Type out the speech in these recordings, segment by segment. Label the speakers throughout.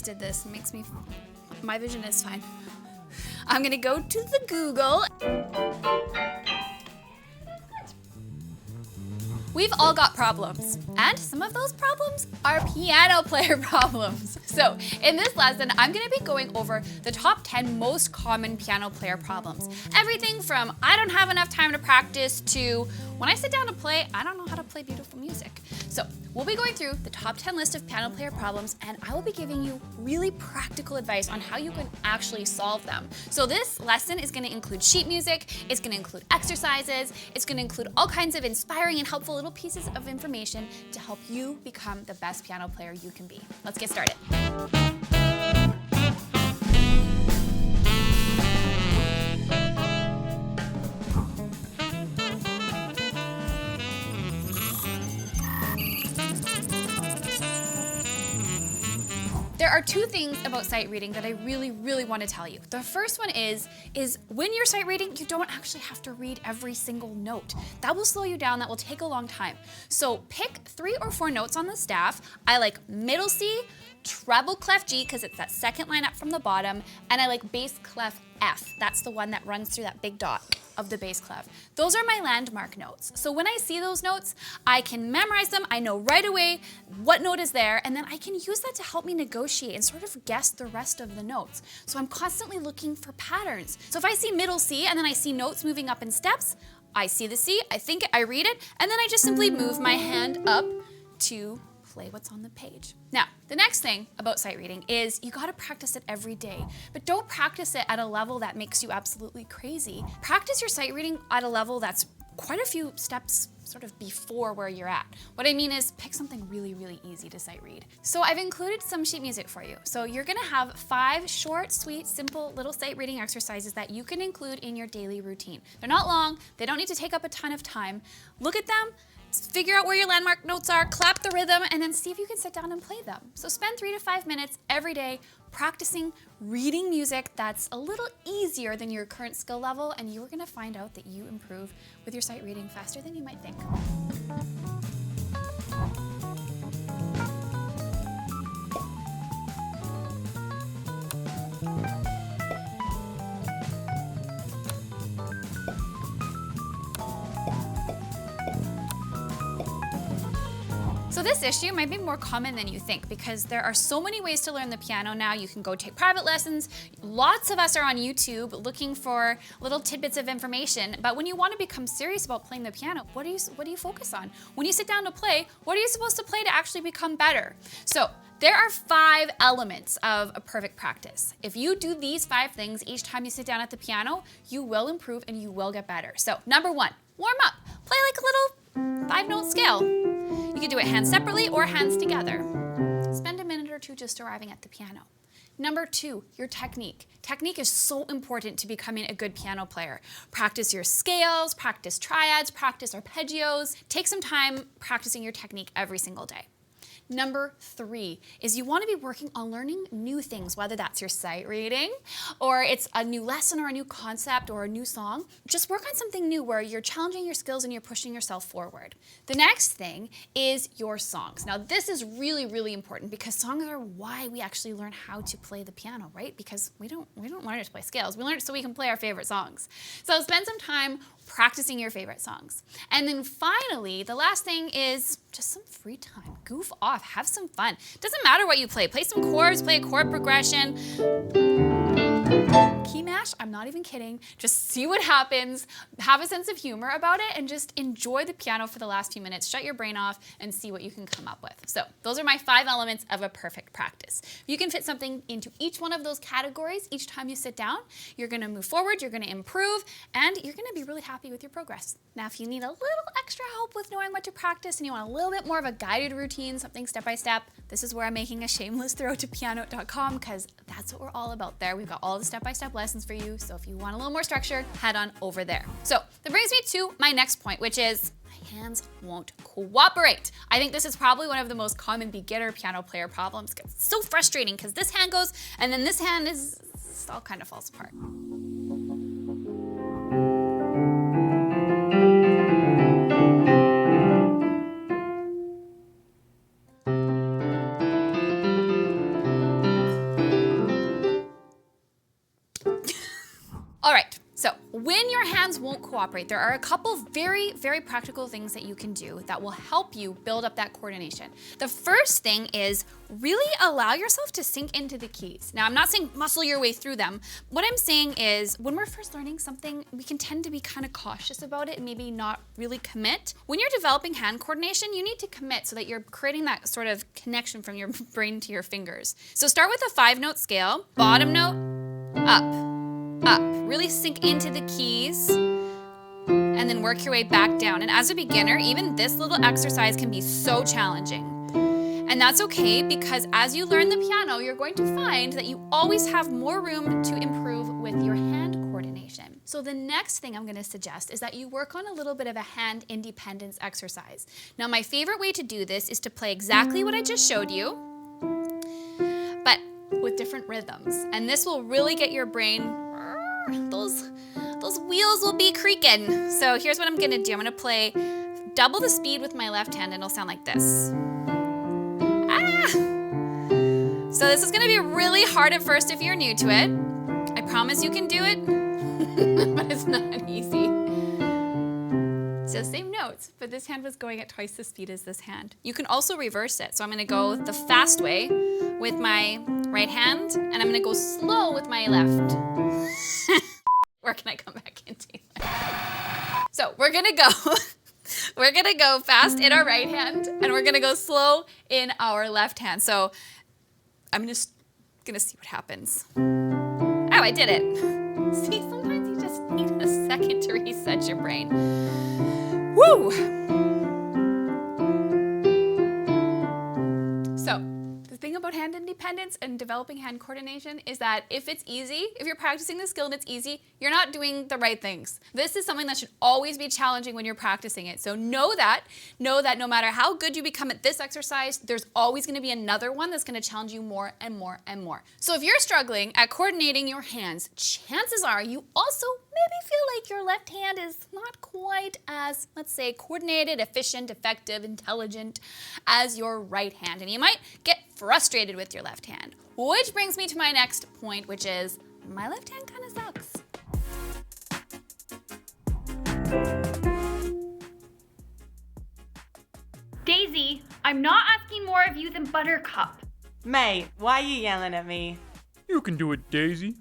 Speaker 1: just did this. It makes me, my vision is fine. I'm gonna go to the Google. We've all got problems, and some of those problems are piano player problems. So in this lesson, I'm gonna be going over the top 10 most common piano player problems. Everything from I don't have enough time to practice to when I sit down to play, I don't know how to play beautiful music. So we'll be going through the top 10 list of piano player problems, and I will be giving you really practical advice on how you can actually solve them. So this lesson is gonna include sheet music, it's gonna include exercises, it's gonna include all kinds of inspiring and helpful little pieces of information to help you become the best piano player you can be. Let's get started. There are two things about sight reading that I really want to tell you. The first one is when you're sight reading, you don't actually have to read every single note. That will slow you down, that will take a long time. So pick 3 or 4 notes on the staff. I like middle C, treble clef G, because it's that second line up from the bottom, and I like bass clef F. That's the one that runs through that big dot of the bass clef. Those are my landmark notes. So when I see those notes, I can memorize them. I know right away what note is there, and then I can use that to help me negotiate and sort of guess the rest of the notes. So I'm constantly looking for patterns. So if I see middle C and then I see notes moving up in steps, I see the C, I think it, I read it, and then I just simply move my hand up to play what's on the page. Now, the next thing about sight reading is you gotta practice it every day, but don't practice it at a level that makes you absolutely crazy. Practice your sight reading at a level that's quite a few steps sort of before where you're at. What I mean is pick something really easy to sight read. So I've included some sheet music for you. So you're gonna have 5 short, sweet, simple little sight reading exercises that you can include in your daily routine. They're not long, they don't need to take up a ton of time. Look at them, figure out where your landmark notes are, clap the rhythm, and then see if you can sit down and play them. So spend 3 to 5 minutes every day practicing reading music that's a little easier than your current skill level, and you're gonna find out that you improve with your sight reading faster than you might think. So this issue might be more common than you think because there are so many ways to learn the piano now. You can go take private lessons. Lots of us are on YouTube looking for little tidbits of information. But when you want to become serious about playing the piano, what do you focus on? When you sit down to play, what are you supposed to play to actually become better? So there are 5 elements of a perfect practice. If you do these 5 things each time you sit down at the piano, you will improve and you will get better. So number 1, warm up. Play like a little 5-note scale. You can do it hands separately or hands together. Spend a minute or 2 just arriving at the piano. Number 2, your technique. Technique is so important to becoming a good piano player. Practice your scales, practice triads, practice arpeggios. Take some time practicing your technique every single day. Number 3 is you want to be working on learning new things, whether that's your sight reading or it's a new lesson or a new concept or a new song. Just work on something new where you're challenging your skills and you're pushing yourself forward. The next thing is your songs. Now this is really important because songs are why we actually learn how to play the piano, right? Because we don't learn it to play scales. We learn it so we can play our favorite songs. So spend some time practicing your favorite songs. And then finally, the last thing is just some free time. Goof off, have some fun. Doesn't matter what you play. Play some chords, play a chord progression. Key mash, I'm not even kidding. Just see what happens, have a sense of humor about it, and just enjoy the piano for the last few minutes. Shut your brain off and see what you can come up with. So those are my 5 elements of a perfect practice. If you can fit something into each one of those categories each time you sit down, you're gonna move forward, you're gonna improve, and you're gonna be really happy with your progress. Now, if you need a little extra help with knowing what to practice and you want a little bit more of a guided routine, something step by step, this is where I'm making a shameless throw to pianote.com because that's what we're all about there. We've got all the step-by-step lessons for you, so if you want a little more structure, head on over there. So that brings me to my next point, which is my hands won't cooperate. I think this is probably one of the most common beginner piano player problems. It's so frustrating because this hand goes and then this hand is all kind of falls apart. cooperate, there are a couple very, very practical things that you can do that will help you build up that coordination. The first thing is really allow yourself to sink into the keys. Now, I'm not saying muscle your way through them. What I'm saying is when we're first learning something, we can tend to be kind of cautious about it and maybe not really commit. When you're developing hand coordination, you need to commit so that you're creating that sort of connection from your brain to your fingers. So start with a 5-note scale, bottom note, up, up. Really sink into the keys and then work your way back down. And as a beginner, even this little exercise can be so challenging. And that's okay, because as you learn the piano, you're going to find that you always have more room to improve with your hand coordination. So the next thing I'm going to suggest is that you work on a little bit of a hand independence exercise. Now, my favorite way to do this is to play exactly what I just showed you, but with different rhythms. And this will really get your brain, those wheels will be creaking. So here's what I'm going to do. I'm going to play double the speed with my left hand, and it'll sound like this. So this is going to be really hard at first if you're new to it. I promise you can do it, but it's not easy. So same notes, but this hand was going at twice the speed as this hand. You can also reverse it. So I'm going to go the fast way with my right hand, and I'm going to go slow with my left. Where can I come back into that? So we're going to go. We're going to go fast in our right hand, and we're going to go slow in our left hand. So I'm just going to see what happens. Oh, I did it. See, sometimes you just need a second to reset your brain. Woo! So the thing about hand independence and developing hand coordination is that if it's easy, if you're practicing the skill and it's easy, you're not doing the right things. This is something that should always be challenging when you're practicing it. So know that no matter how good you become at this exercise, there's always going to be another one that's going to challenge you more and more and more. So if you're struggling at coordinating your hands, chances are you also maybe feel like your left hand is not quite as, let's say, coordinated, efficient, effective, intelligent as your right hand. And you might get frustrated with your left hand. Which brings me to my next point, which is my left hand kind of sucks.
Speaker 2: Daisy, I'm not asking more of you than Buttercup.
Speaker 3: Mate, why are you yelling at me?
Speaker 4: You can do it, Daisy.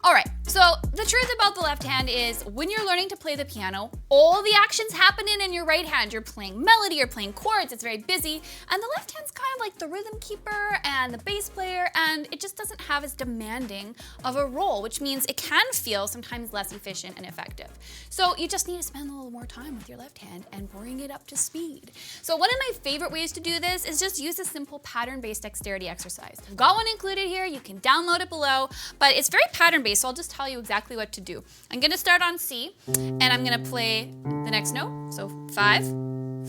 Speaker 1: All right, so the truth about the left hand is when you're learning to play the piano, all the action's happening in your right hand. You're playing melody, you're playing chords, it's very busy, and the left hand's kind of like the rhythm keeper and the bass player, and it just doesn't have as demanding of a role, which means it can feel sometimes less efficient and effective. So you just need to spend a little more time with your left hand and bring it up to speed. So one of my favorite ways to do this is just use a simple pattern-based dexterity exercise. I've got one included here, you can download it below, but it's very pattern-based, so I'll just tell you exactly what to do. I'm gonna start on C, and I'm gonna play the next note. So 5,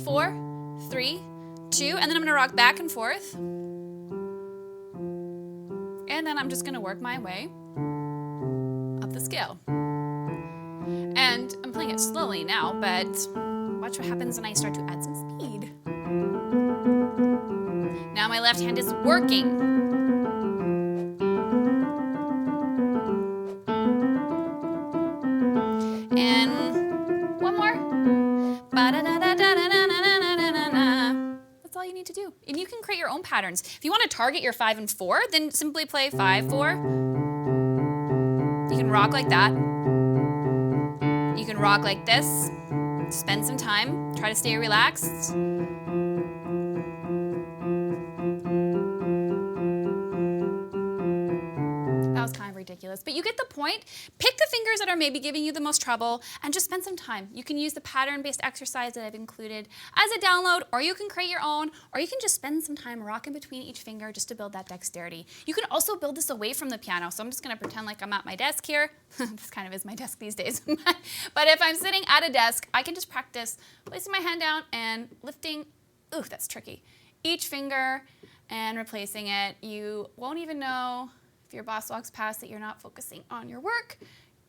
Speaker 1: 4, 3, 2, and then I'm gonna rock back and forth. And then I'm just gonna work my way up the scale. And I'm playing it slowly now, but watch what happens when I start to add some speed. Now my left hand is working. And one more. That's all you need to do. And you can create your own patterns. If you want to target your 5 and 4, then simply play 5, 4. You can rock like that. You can rock like this. Spend some time. Try to stay relaxed. That was kind of ridiculous, but you get the point. Pick the fingers that are maybe giving you the most trouble and just spend some time. You can use the pattern-based exercise that I've included as a download, or you can create your own, or you can just spend some time rocking between each finger just to build that dexterity. You can also build this away from the piano, so I'm just gonna pretend like I'm at my desk here. This kind of is my desk these days. But if I'm sitting at a desk, I can just practice placing my hand down and lifting, ooh, that's tricky, each finger and replacing it. You won't even know if your boss walks past that you're not focusing on your work,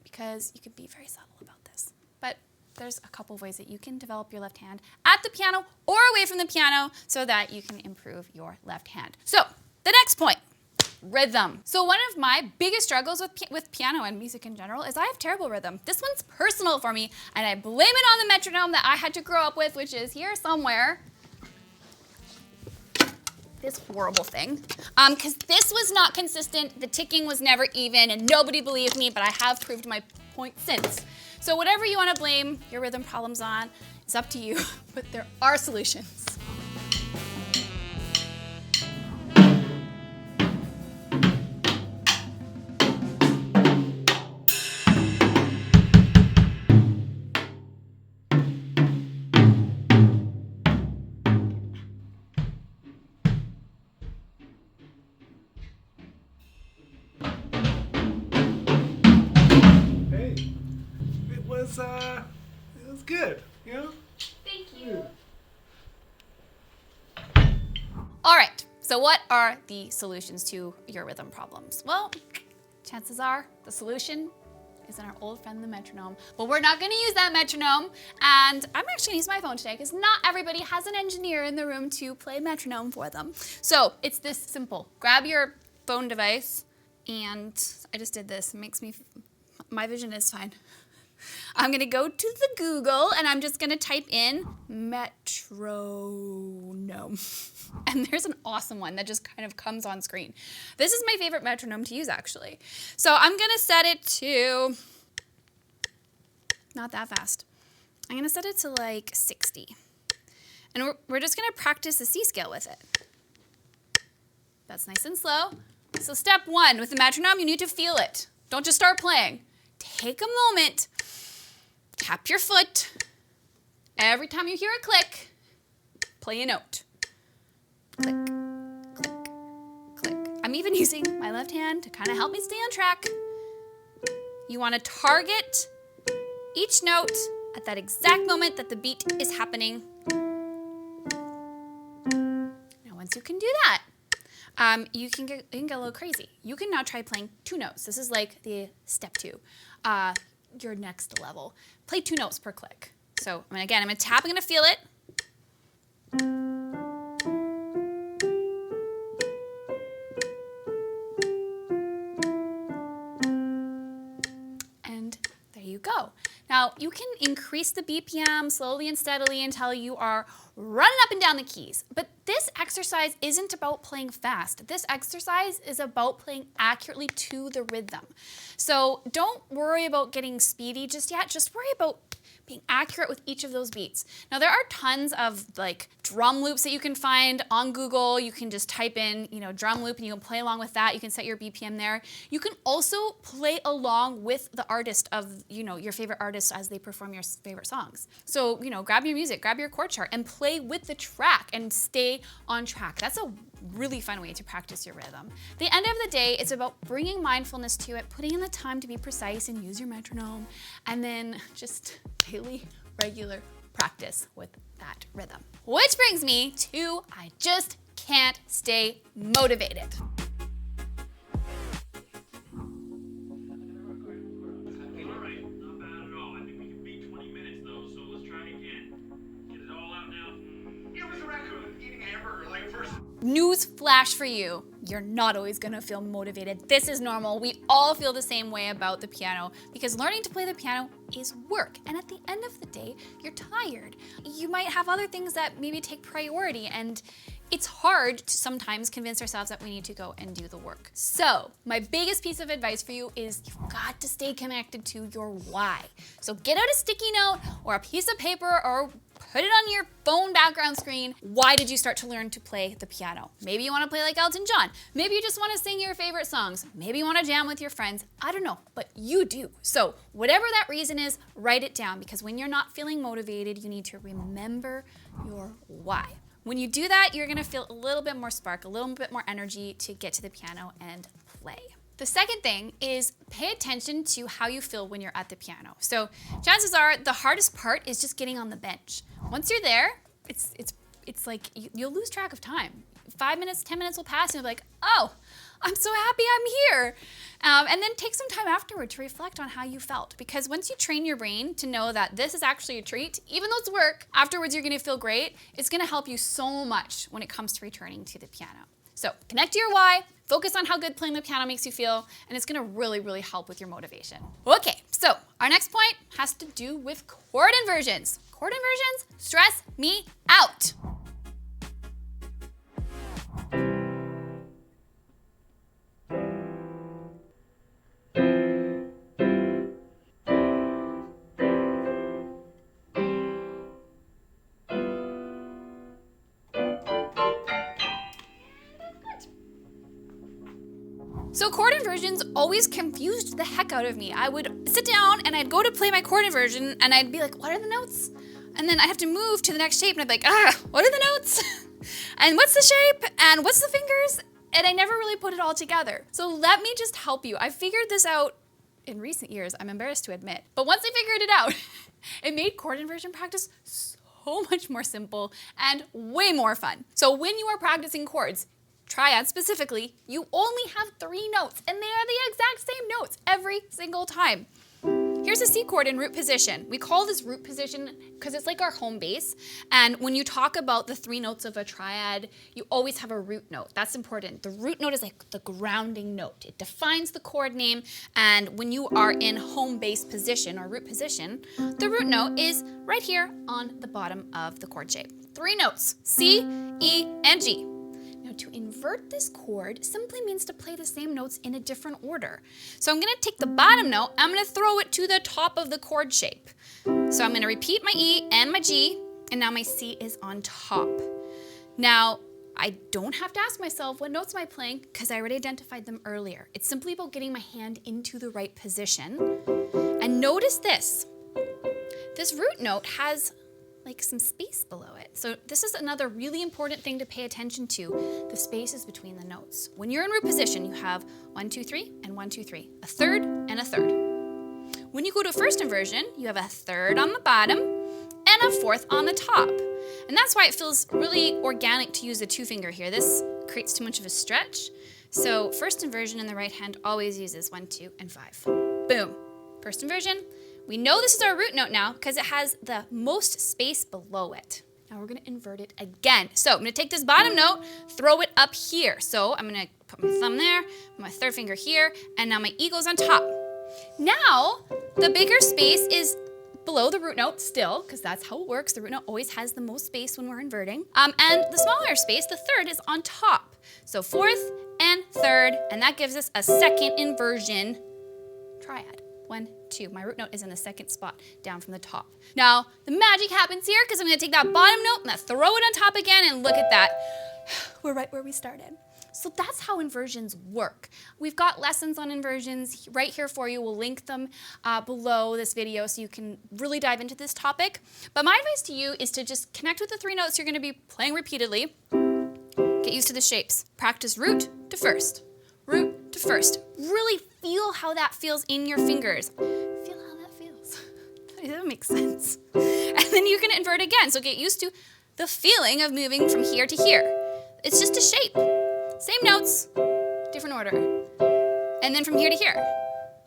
Speaker 1: because you could be very subtle about this. But there's a couple of ways that you can develop your left hand at the piano or away from the piano so that you can improve your left hand. So the next point, rhythm. So one of my biggest struggles with piano and music in general is I have terrible rhythm. This one's personal for me, and I blame it on the metronome that I had to grow up with, which is here somewhere. This horrible thing. Because this was not consistent, the ticking was never even, and nobody believed me, but I have proved my point since. So whatever you want to blame your rhythm problems on, it's up to you, but there are solutions.
Speaker 5: It was good, you know?
Speaker 2: Thank you.
Speaker 1: All right, so what are the solutions to your rhythm problems? Well, chances are the solution is in our old friend, the metronome. But we're not gonna use that metronome, and I'm actually gonna use my phone today because not everybody has an engineer in the room to play metronome for them. So it's this simple. Grab your phone device, and I just did this. It makes me, my vision is fine. I'm gonna go to the Google and I'm just gonna type in metronome. And there's an awesome one that just kind of comes on screen. This is my favorite metronome to use actually. So I'm gonna set it to, not that fast. I'm gonna set it to like 60. And we're just gonna practice the C scale with it. That's nice and slow. So step one, with the metronome, you need to feel it. Don't just start playing. Take a moment, tap your foot. Every time you hear a click, play a note. Click, click, click. I'm even using my left hand to kind of help me stay on track. You want to target each note at that exact moment that the beat is happening. Now, once you can do that, you can get a little crazy. You can now try playing two notes. This is like the step two, your next level. Play two notes per click. So again, I'm gonna tap, I'm gonna feel it. And there you go. Now, you can increase the BPM slowly and steadily until you are running up and down the keys. But this exercise isn't about playing fast. This exercise is about playing accurately to the rhythm. So don't worry about getting speedy just yet. Just worry about being accurate with each of those beats. Now, there are tons of like drum loops that you can find on Google. You can just type in, drum loop and you can play along with that. You can set your BPM there. You can also play along with the artist of, your favorite artist as they perform your favorite songs. So, grab your music, grab your chord chart and play with the track and stay on track. That's a really fun way to practice your rhythm. At the end of the day, it's about bringing mindfulness to it, putting in the time to be precise and use your metronome, and then just daily, regular practice with that rhythm. Which brings me to I just can't stay motivated. News flash for you, you're not always gonna feel motivated. This is normal. We all feel the same way about the piano because learning to play the piano is work. And at the end of the day, you're tired. You might have other things that maybe take priority, and it's hard to sometimes convince ourselves that we need to go and do the work. So my biggest piece of advice for you is you've got to stay connected to your why. So get out a sticky note or a piece of paper or put it on your phone background screen. Why did you start to learn to play the piano? Maybe you want to play like Elton John. Maybe you just want to sing your favorite songs. Maybe you want to jam with your friends. I don't know, but you do. So whatever that reason is, write it down because when you're not feeling motivated, you need to remember your why. When you do that, you're going to feel a little bit more spark, a little bit more energy to get to the piano and play. The second thing is pay attention to how you feel when you're at the piano. So chances are the hardest part is just getting on the bench. Once you're there, it's like you'll lose track of time. 5 minutes, 10 minutes will pass and you'll be like, oh, I'm so happy I'm here. And then take some time afterward to reflect on how you felt. Because once you train your brain to know that this is actually a treat, even though it's work, afterwards you're gonna feel great, it's gonna help you so much when it comes to returning to the piano. So connect to your why, Focus on how good playing the piano makes you feel, and it's gonna really, really help with your motivation. Okay, so our next point has to do with chord inversions. Chord inversions stress me out. So chord inversions always confused the heck out of me. I would sit down and I'd go to play my chord inversion and I'd be like, what are the notes? And then I'd have to move to the next shape and I'd be like, what are the notes? And what's the shape? And what's the fingers? And I never really put it all together. So let me just help you. I figured this out in recent years, I'm embarrassed to admit. But once I figured it out, it made chord inversion practice so much more simple and way more fun. So when you are practicing chords, triads specifically, you only have 3 notes, and they are the exact same notes every single time. Here's a C chord in root position. We call this root position because it's like our home base. And when you talk about the 3 notes of a triad, you always have a root note. That's important. The root note is like the grounding note. It defines the chord name. And when you are in home base position or root position, the root note is right here on the bottom of the chord shape. 3 notes, C, E, and G. Now, to invert this chord simply means to play the same notes in a different order. So I'm going to take the bottom note, I'm going to throw it to the top of the chord shape. So I'm going to repeat my E and my G, and now my C is on top. Now, I don't have to ask myself, what notes am I playing? Because I already identified them earlier. It's simply about getting my hand into the right position. And notice this. This root note has like some space below it. So this is another really important thing to pay attention to, the spaces between the notes. When you're in root position, you have 1, 2, 3, and 1, 2, 3, a third and a third. When you go to first inversion, you have a third on the bottom and a fourth on the top. And that's why it feels really organic to use a 2-finger here. This creates too much of a stretch. So first inversion in the right hand always uses 1, 2, and 5. Boom. First inversion. We know this is our root note now because it has the most space below it. Now we're going to invert it again. So I'm going to take this bottom note, throw it up here. So I'm going to put my thumb there, my third finger here, and now my E goes on top. Now the bigger space is below the root note still, because that's how it works. The root note always has the most space when we're inverting. And the smaller space, the third, is on top. So fourth and third, and that gives us a second inversion triad. 1, 2. My root note is in the second spot down from the top. Now, the magic happens here because I'm going to take that bottom note and throw it on top again, and look at that. We're right where we started. So that's how inversions work. We've got lessons on inversions right here for you. We'll link them below this video so you can really dive into this topic. But my advice to you is to just connect with the 3 notes you're going to be playing repeatedly. Get used to the shapes. Practice root to first. Root to first. Really feel how that feels in your fingers. Feel how that feels. That makes sense. And then you can invert again. So get used to the feeling of moving from here to here. It's just a shape. Same notes, different order. And then from here to here.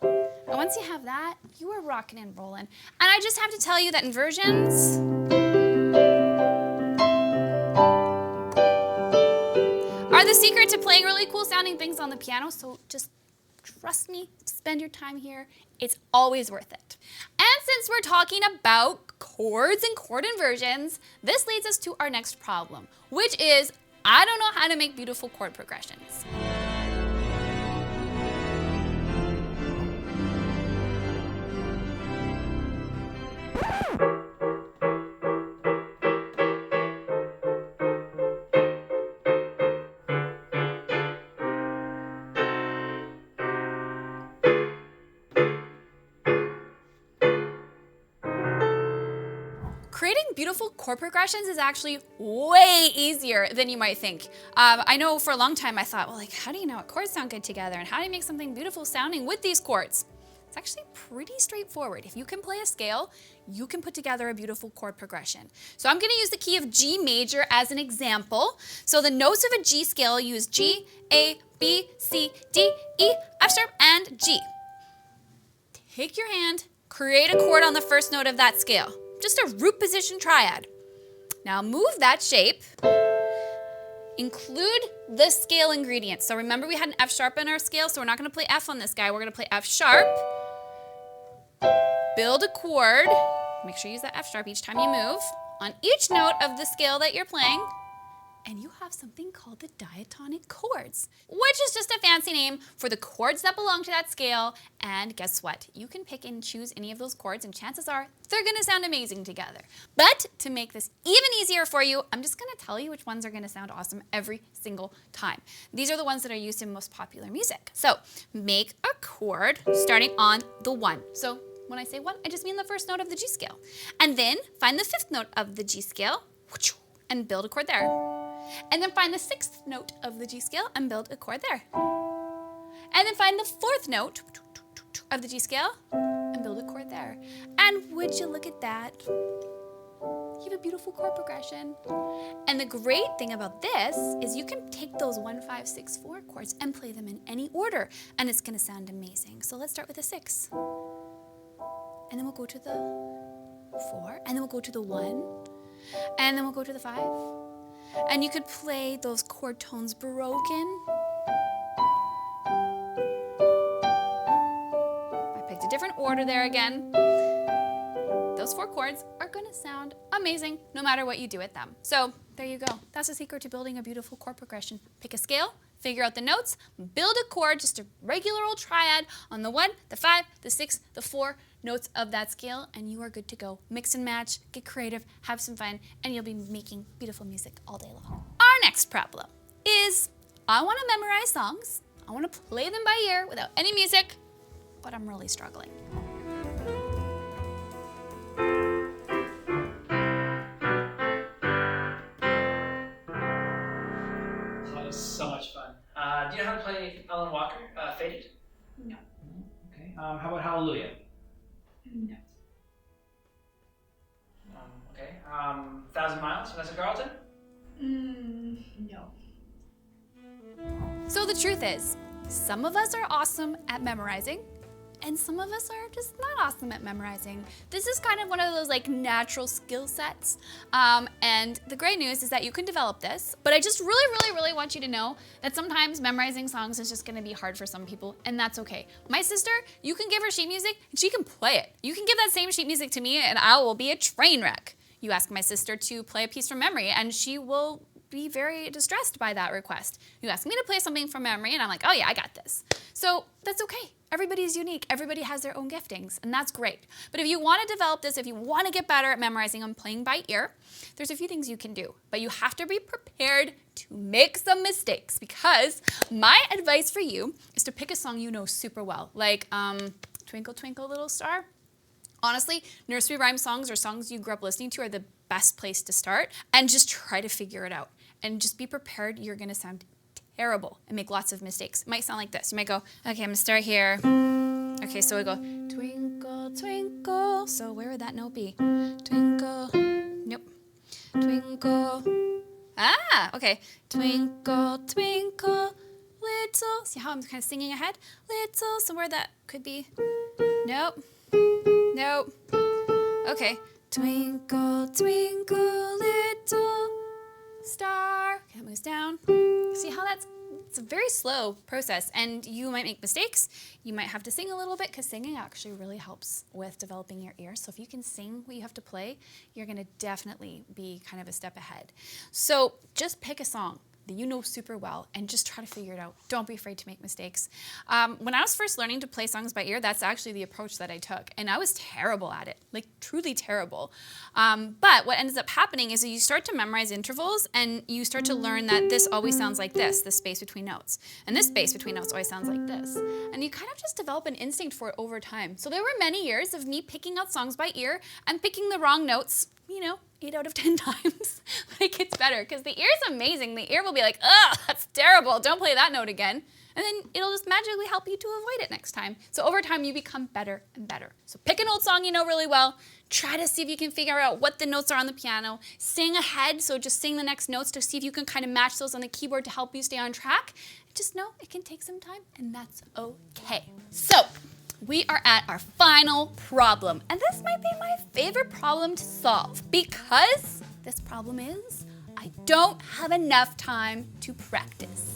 Speaker 1: And once you have that, you are rocking and rolling. And I just have to tell you that inversions are the secret to playing really cool sounding things on the piano. So just trust me, spend your time here. It's always worth it. And since we're talking about chords and chord inversions, this leads us to our next problem, which is I don't know how to make beautiful chord progressions. Creating beautiful chord progressions is actually way easier than you might think. I know for a long time I thought, well, like, how do you know what chords sound good together, and how do you make something beautiful sounding with these chords? It's actually pretty straightforward. If you can play a scale, you can put together a beautiful chord progression. So I'm going to use the key of G major as an example. So the notes of a G scale use G, A, B, C, D, E, F sharp, and G. Take your hand, create a chord on the first note of that scale. Just a root position triad. Now move that shape include the scale ingredients. So remember we had an F sharp in our scale, so we're not gonna play F on this guy, we're gonna play F sharp. Build a chord. Make sure you use that F sharp each time you move on each note of the scale that you're playing. And you have something called the diatonic chords, which is just a fancy name for the chords that belong to that scale. And guess what? You can pick and choose any of those chords, and chances are they're gonna sound amazing together. But to make this even easier for you, I'm just gonna tell you which ones are gonna sound awesome every single time. These are the ones that are used in most popular music. So make a chord starting on the 1. So when I say 1, I just mean the first note of the G scale. And then find the 5th note of the G scale and build a chord there. And then find the 6th note of the G scale and build a chord there. And then find the 4th note of the G scale and build a chord there. And would you look at that? You have a beautiful chord progression. And the great thing about this is you can take those 1, 5, 6, 4 chords and play them in any order, and it's gonna sound amazing. So let's start with a 6. And then we'll go to the 4, and then we'll go to the 1, and then we'll go to the 5. And you could play those chord tones broken. I picked a different order there again. Those 4 chords are gonna sound amazing no matter what you do with them. So there you go. That's the secret to building a beautiful chord progression. Pick a scale, figure out the notes, build a chord, just a regular old triad on the 1, the 5, the 6, the 4 notes of that scale, and you are good to go. Mix and match, get creative, have some fun, and you'll be making beautiful music all day long. Our next problem is I want to memorize songs, I want to play them by ear without any music, but I'm really struggling.
Speaker 6: That was so much fun. Do you know how to play Alan Walker, Faded?
Speaker 2: No.
Speaker 6: Okay. How about Hallelujah?
Speaker 2: No.
Speaker 6: Okay. 1,000 Miles, Vanessa Carlton?
Speaker 2: No.
Speaker 1: So the truth is, some of us are awesome at memorizing, and some of us are just not awesome at memorizing. This is kind of one of those like natural skill sets. And the great news is that you can develop this, but I just really want you to know that sometimes memorizing songs is just gonna be hard for some people, and that's okay. My sister, you can give her sheet music and she can play it. You can give that same sheet music to me and I will be a train wreck. You ask my sister to play a piece from memory and she will be very distressed by that request. You ask me to play something from memory and I'm like, oh yeah, I got this. So that's okay. Everybody's unique. Everybody has their own giftings, and that's great. But if you want to develop this, if you want to get better at memorizing and playing by ear, there's a few things you can do. But you have to be prepared to make some mistakes, because my advice for you is to pick a song you know super well, like Twinkle Twinkle Little Star. Honestly, nursery rhyme songs or songs you grew up listening to are the best place to start, and just try to figure it out. And just be prepared, you're gonna sound terrible and make lots of mistakes. It might sound like this. You might go, okay, I'm gonna start here. Okay, so we go, twinkle, twinkle. So where would that note be? Twinkle, nope. Twinkle, okay. Twinkle, twinkle, little. See how I'm kind of singing ahead? Little, so where that could be? Nope, nope. Okay, twinkle, twinkle, little star. Okay, that moves down. See how it's a very slow process, and you might make mistakes. You might have to sing a little bit, because singing actually really helps with developing your ear. So if you can sing what you have to play, you're gonna definitely be kind of a step ahead. So just pick a song that you know super well and just try to figure it out. Don't be afraid to make mistakes. When I was first learning to play songs by ear, that's actually the approach that I took, and I was terrible at it, like truly terrible. But what ends up happening is that you start to memorize intervals, and you start to learn that this always sounds like this space between notes, and this space between notes always sounds like this. And you kind of just develop an instinct for it over time. So there were many years of me picking out songs by ear and picking the wrong notes, 8 out of 10 times, but it gets better, because the ear is amazing. The ear will be like, ugh, that's terrible, don't play that note again. And then it'll just magically help you to avoid it next time. So over time, you become better and better. So pick an old song you know really well, try to see if you can figure out what the notes are on the piano, sing ahead, so just sing the next notes to see if you can kind of match those on the keyboard to help you stay on track. Just know it can take some time, and that's okay. So, we are at our final problem, and this might be my favorite problem to solve, because this problem is, I I don't have enough time to practice.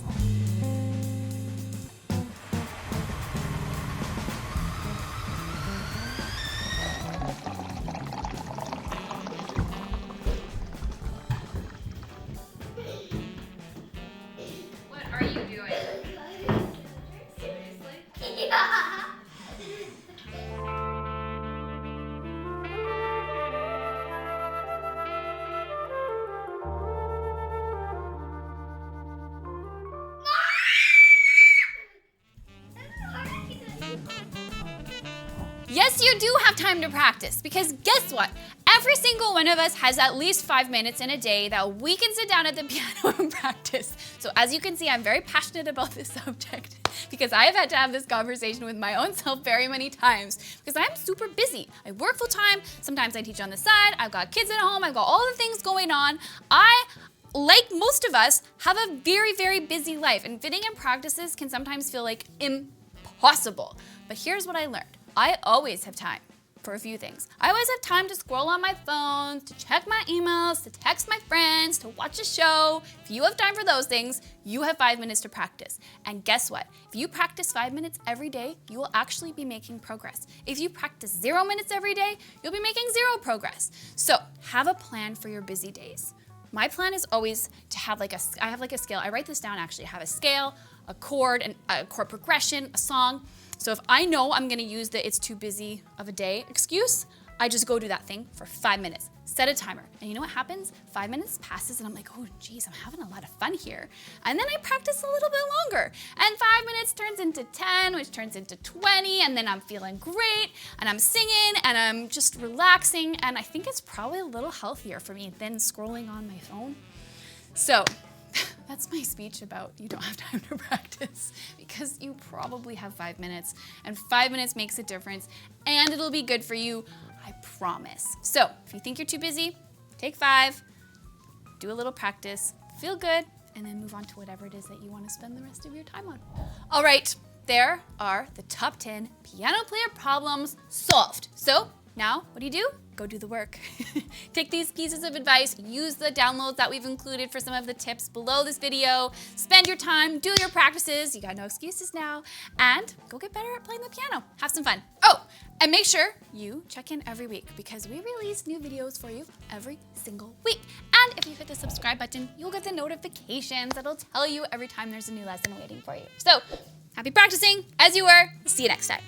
Speaker 2: What are you doing? Seriously?
Speaker 1: Yes, you do have time to practice because guess what? Every single one of us has at least 5 minutes in a day that we can sit down at the piano and practice. So as you can see, I'm very passionate about this subject because I have had to have this conversation with my own self very many times because I'm super busy. I work full time, sometimes I teach on the side, I've got kids at home, I've got all the things going on. I, like most of us, have a very, very busy life and fitting in practices can sometimes feel like impossible. But here's what I learned. I always have time for a few things. I always have time to scroll on my phone, to check my emails, to text my friends, to watch a show. If you have time for those things, you have 5 minutes to practice. And guess what? If you practice 5 minutes every day, you will actually be making progress. If you practice 0 minutes every day, you'll be making 0 progress. So have a plan for your busy days. My plan is always to have I have a scale. I write this down actually. I have a scale, a chord, a chord progression, a song. So if I know I'm gonna use the it's too busy of a day excuse, I just go do that thing for 5 minutes. Set a timer. And you know what happens? 5 minutes passes and I'm like, oh geez, I'm having a lot of fun here. And then I practice a little bit longer. And 5 minutes turns into 10, which turns into 20, and then I'm feeling great, and I'm singing, and I'm just relaxing, and I think it's probably a little healthier for me than scrolling on my phone. So, that's my speech about you don't have time to practice because you probably have 5 minutes and 5 minutes makes a difference and it'll be good for you, I promise. So if you think you're too busy, take 5, do a little practice, feel good, and then move on to whatever it is that you want to spend the rest of your time on. All right, there are the top 10 piano player problems solved. So now what do? Go do the work. Take these pieces of advice, use the downloads that we've included for some of the tips below this video, spend your time, do your practices, you got no excuses now, and go get better at playing the piano. Have some fun. Oh, and make sure you check in every week because we release new videos for you every single week. And if you hit the subscribe button, you'll get the notifications that'll tell you every time there's a new lesson waiting for you. So, happy practicing as you were. See you next time.